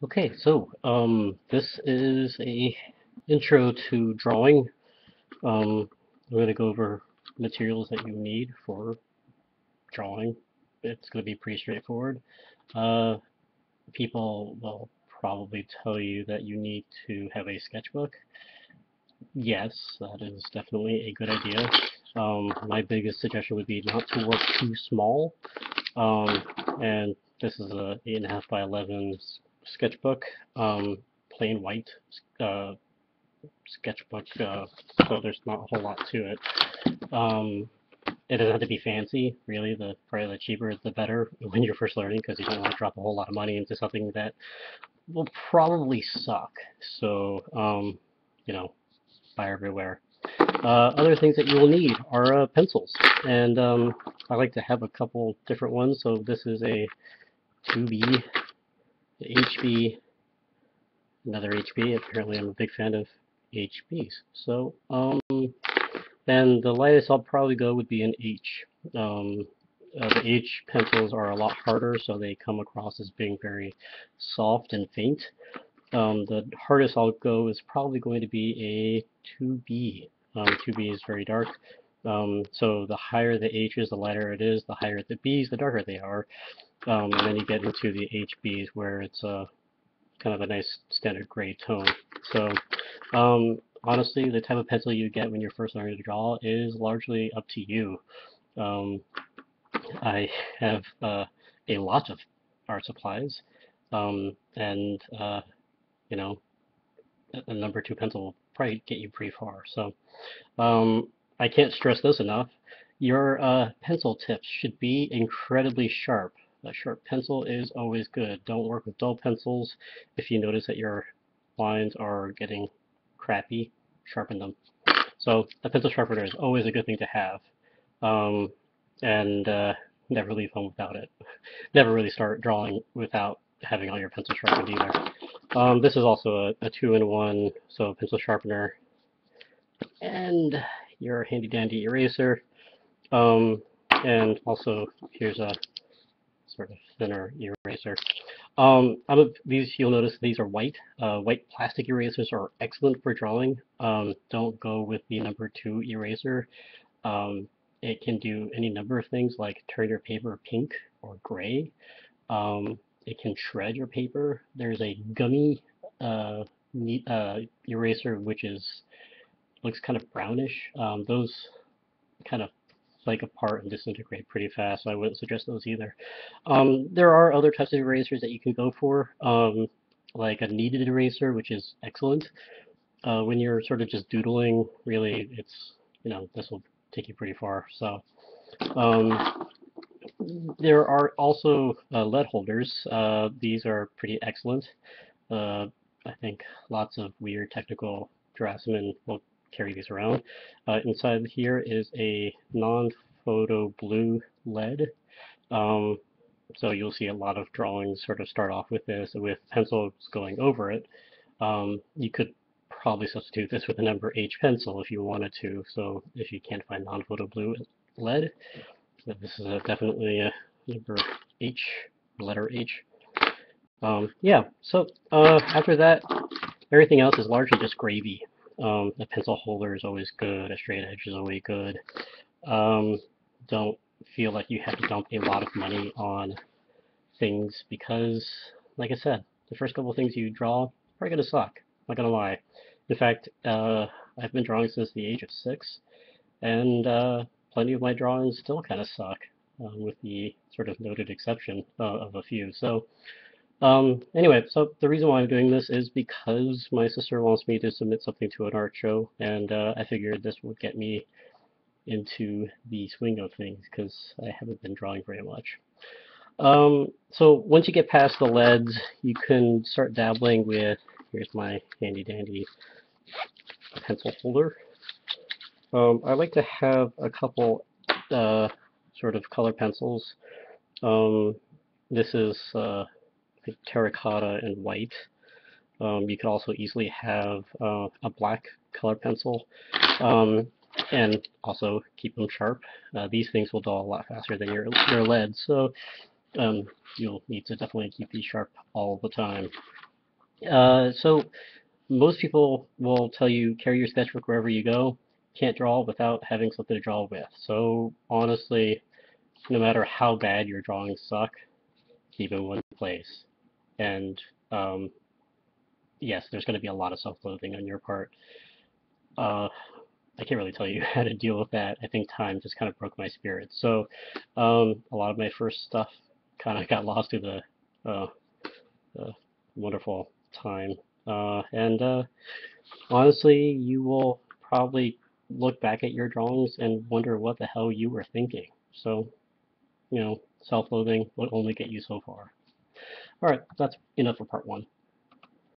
Okay, so this is a intro to drawing. I'm going to go over materials that you need for drawing. It's going to be pretty straightforward. Uh, People will probably tell you that you need to have a sketchbook. Yes, that is definitely a good idea. My biggest suggestion would be not to work too small. Um, and this is a 8.5 by 11 sketchbook, plain white uh, sketchbook, so there's not a whole lot to it. Um, it doesn't have to be fancy, really. Probably the cheaper the better when you're first learning, because you don't want to drop a whole lot of money into something that will probably suck. So, buy everywhere. Other things that you will need are pencils, and I like to have a couple different ones. So this is a 2B, HB, another HB. Apparently, I'm a big fan of HBs. So, and the lightest I'll probably go would be an H. Um, the H pencils are a lot harder, so they come across as being very soft and faint. The hardest I'll go is probably going to be a 2B. 2B is very dark. So the higher the H is, the lighter it is. The higher the B's, the darker they are. And then you get into the HBs where it's kind of a nice standard gray tone. So honestly, the type of pencil you get when you're first learning to draw is largely up to you. Um, I have a lot of art supplies, and you know, a number two pencil will probably get you pretty far. So I can't stress this enough. Your pencil tips should be incredibly sharp. A sharp pencil is always good. Don't work with dull pencils. If you notice that your lines are getting crappy, sharpen them. So a pencil sharpener is always a good thing to have. Um, and never leave home without it. Never really start drawing without having all your pencils sharpened either. This is also a two-in-one, so pencil sharpener and your handy dandy eraser. Um, and also here's a sort of thinner eraser. These you'll notice these are white. White plastic erasers are excellent for drawing. Don't go with the number two eraser. Um, it can do any number of things like turn your paper pink or gray. It can shred your paper. There's a gummy uh, eraser which is looks kind of brownish. Those kind of flake apart and disintegrate pretty fast, so I wouldn't suggest those either. There are other types of erasers that you can go for, like a kneaded eraser, which is excellent. When you're sort of just doodling, really, this will take you pretty far. So um, there are also lead holders. These are pretty excellent. Uh, I think lots of weird technical draftsmen will carry these around. Inside here is a non-photo blue lead. Um, so you'll see a lot of drawings sort of start off with this, with pencils going over it. You could probably substitute this with a number H pencil if you wanted to. So if you can't find non-photo blue lead, this is definitely a number H, letter H. Yeah, so after that, everything else is largely just gravy. A pencil holder is always good. A straight edge is always good. Um, don't feel like you have to dump a lot of money on things because, like I said, the first couple of things you draw are probably gonna suck. Not gonna lie. In fact, I've been drawing since the age of 6, and plenty of my drawings still kind of suck, with the sort of noted exception of a few. So anyway, so the reason why I'm doing this is because my sister wants me to submit something to an art show, and I figured this would get me into the swing of things because I haven't been drawing very much. So once you get past the leads, you can start dabbling with, here's my handy dandy pencil holder. I like to have a couple sort of color pencils. Um, this is terracotta and white. You could also easily have a black color pencil, um, and also keep them sharp. These things will dull a lot faster than your lead, so you'll need to definitely keep these sharp all the time. So most people will tell you carry your sketchbook wherever you go. Can't draw without having something to draw with. So honestly, no matter how bad your drawings suck, keep it in one place. And um, yes, there's going to be a lot of self-loathing on your part. Uh, I can't really tell you how to deal with that. I think time just kind of broke my spirit. So a lot of my first stuff kind of got lost through the wonderful time. And honestly, you will probably look back at your drawings and wonder what the hell you were thinking. So, self-loathing will only get you so far. All right, that's enough for part one.